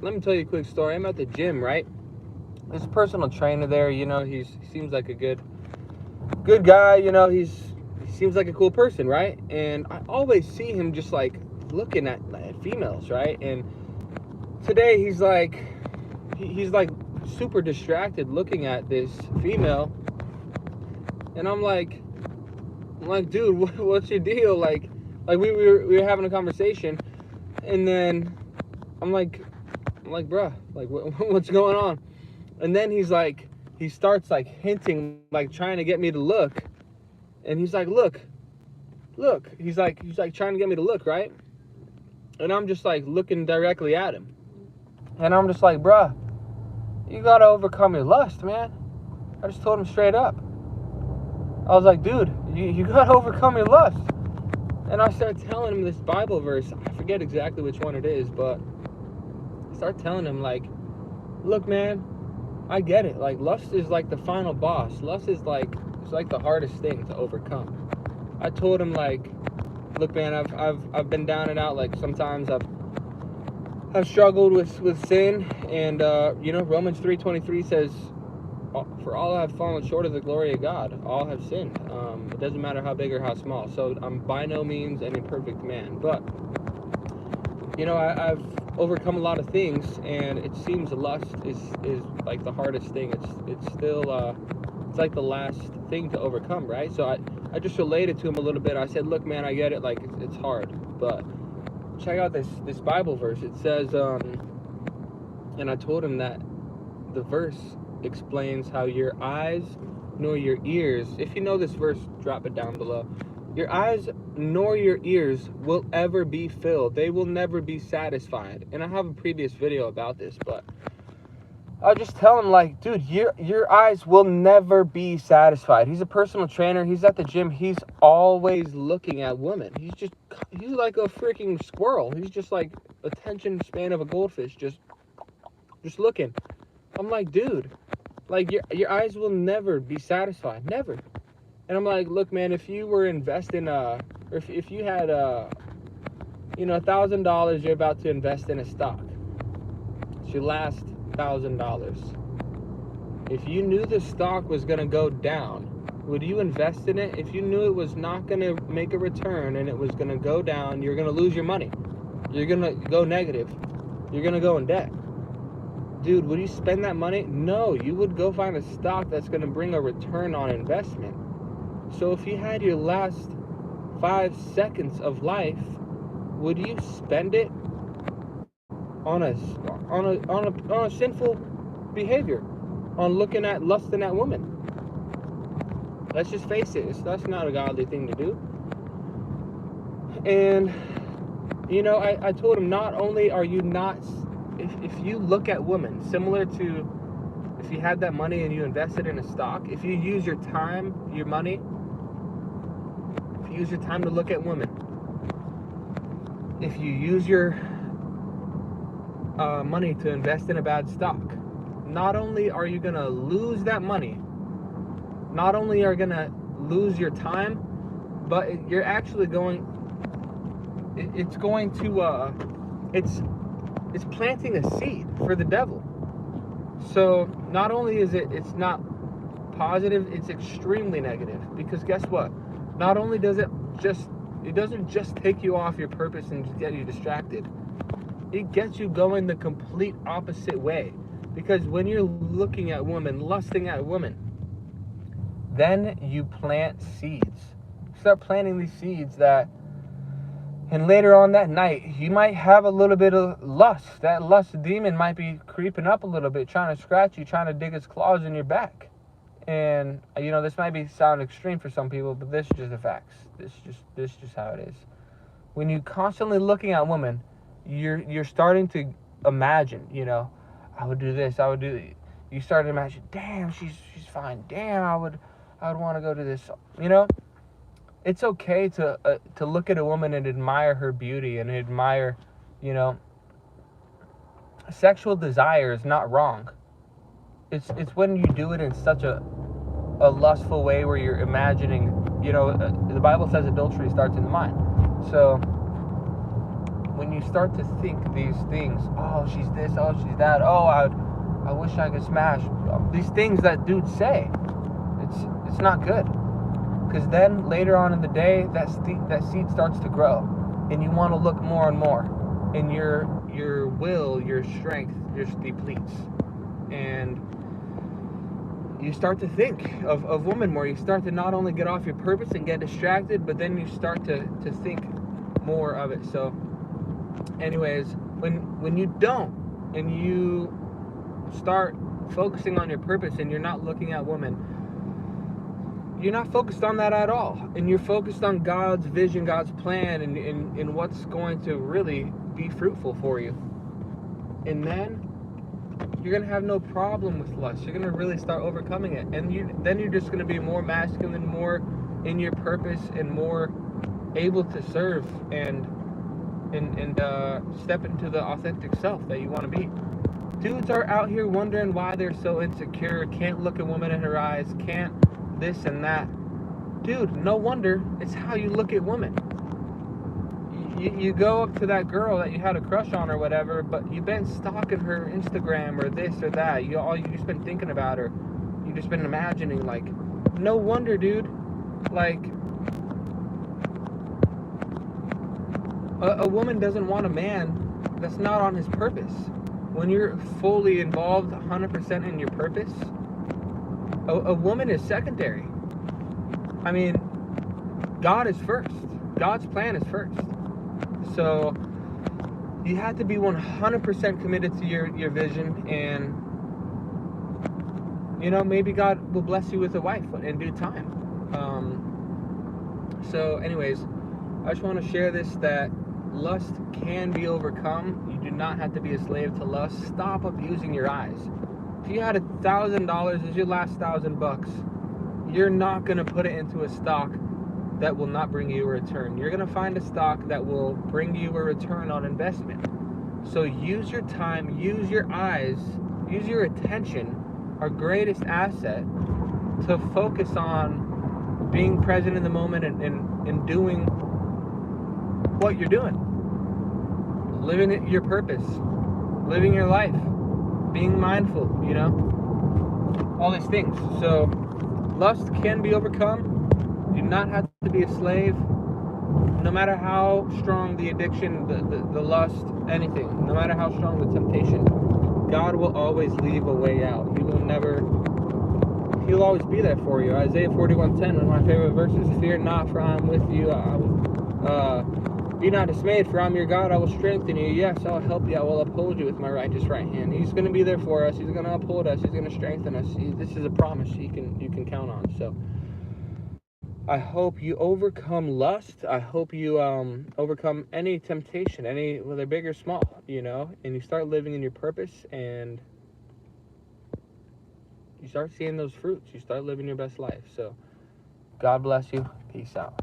Let me tell you a quick story. I'm at the gym, right? There's a personal trainer there. He seems like a good guy. He seems like a cool person, right? And I always see him just like looking at females, right? And today he's like super distracted looking at this female, and I'm like, dude, what's your deal? Like we were having a conversation, and then I'm like, bruh, like what's going on? And then he starts like hinting, like trying to get me to look, and he's like, look. He's like trying to get me to look, right? And I'm just like looking directly at him, and I'm just like, bruh, you gotta overcome your lust, man. I just told him straight up. I was like, dude, you gotta overcome your lust. And I started telling him this Bible verse. I forget exactly which one it is, but I started telling him, like, look, man, I get it. Like, lust is like the final boss. Lust is like, it's like the hardest thing to overcome. I told him, like, look, man, I've been down and out. Like, sometimes I've struggled with sin, and Romans 3:23 says, for all have fallen short of the glory of God. All have sinned. It doesn't matter how big or how small. So I'm by no means an imperfect man, but I've overcome a lot of things, and it seems lust is like the hardest thing. It's still it's like the last thing to overcome, right? So I just related to him a little bit. I said, look, man, I get it. Like, it's hard, but check out this Bible verse. It says, and I told him that the verse explains how your eyes nor your ears, if you know this verse, drop it down below. Your eyes nor your ears will ever be filled. They will never be satisfied. And I have a previous video about this, but I'll just tell him, like, dude, your eyes will never be satisfied. He's a personal trainer. He's at the gym. He's always looking at women. He's like a freaking squirrel. He's just like attention span of a goldfish, just looking. I'm like, dude, like your eyes will never be satisfied, never. And I'm like, look, man, if you were investing, or if you had $1,000 you're about to invest in a stock, it's your last $1,000. If you knew the stock was gonna go down, would you invest in it? If you knew it was not gonna make a return and it was gonna go down, you're gonna lose your money. You're gonna go negative. You're gonna go in debt. Dude, would you spend that money? No, you would go find a stock that's going to bring a return on investment. So if you had your last 5 seconds of life, would you spend it on a sinful behavior, on lusting at women? Let's just face it, that's not a godly thing to do. And I told him, not only are you not, if you look at women, similar to if you had that money and you invested in a stock, if you use your time, your money, if you use your time to look at women, if you use your money to invest in a bad stock, not only are you going to lose that money, not only are you going to lose your time, but you're actually it's planting a seed for the devil. So not only is it's not positive, it's extremely negative. Because guess what? Not only does it doesn't just take you off your purpose and get you distracted, it gets you going the complete opposite way. Because when you're looking at women, lusting at women, then you plant seeds. Start planting these seeds and later on that night, you might have a little bit of lust. That lust demon might be creeping up a little bit, trying to scratch you, trying to dig its claws in your back. And, this might sound extreme for some people, but this is just the facts. This is just how it is. When you're constantly looking at women, you're starting to imagine, I would do this, I would do that. You start to imagine, damn, she's fine. Damn, I would want to go to this, It's okay to look at a woman and admire her beauty and admire, sexual desire is not wrong. It's when you do it in such a lustful way where you're imagining, the Bible says adultery starts in the mind. So when you start to think these things, oh, she's this, oh, she's that, oh, I wish I could smash, these things that dudes say, it's not good. Because then later on in the day, that seed starts to grow, and you want to look more and more, and your will, your strength just depletes, and you start to think of women more. You start to not only get off your purpose and get distracted, but then you start to think more of it. So anyways, when you don't, and you start focusing on your purpose and you're not looking at women, you're not focused on that at all, and you're focused on God's vision, God's plan, and what's going to really be fruitful for you. And then you're gonna have no problem with lust. You're gonna really start overcoming it, and then you're just gonna be more masculine, more in your purpose, and more able to serve and step into the authentic self that you want to be. Dudes are out here wondering why they're so insecure, can't look a woman in her eyes, can't this and that. Dude, no wonder. It's how you look at women. You go up to that girl that you had a crush on or whatever, but you've been stalking her Instagram or this or that. You just been thinking about her. You just been imagining, like, no wonder, dude. Like, a woman doesn't want a man that's not on his purpose. When you're fully involved 100% in your purpose, a woman is secondary. I mean, God is first. God's plan is first. So you have to be 100% committed to your vision, and maybe God will bless you with a wife in due time. So anyways, I just want to share this, that lust can be overcome. You do not have to be a slave to lust. Stop abusing your eyes. If you had $1,000 as your last $1,000, you're not going to put it into a stock that will not bring you a return. You're going to find a stock that will bring you a return on investment. So use your time, use your eyes, use your attention, our greatest asset, to focus on being present in the moment and doing what you're doing. Living your purpose, living your life, being mindful, all these things. So lust can be overcome. You do not have to be a slave. No matter how strong the addiction, the lust, anything, no matter how strong the temptation, God will always leave a way out. He'll always be there for you. Isaiah 41:10, one of my favorite verses. Fear not, for I am with you. Be not dismayed, for I am your God. I will strengthen you. Yes, I will help you. I will uphold you with my righteous right hand. He's going to be there for us. He's going to uphold us. He's going to strengthen us. This is a promise you can count on. So I hope you overcome lust. I hope you overcome any temptation, whether big or small, and you start living in your purpose, and you start seeing those fruits. You start living your best life. So God bless you. Peace out.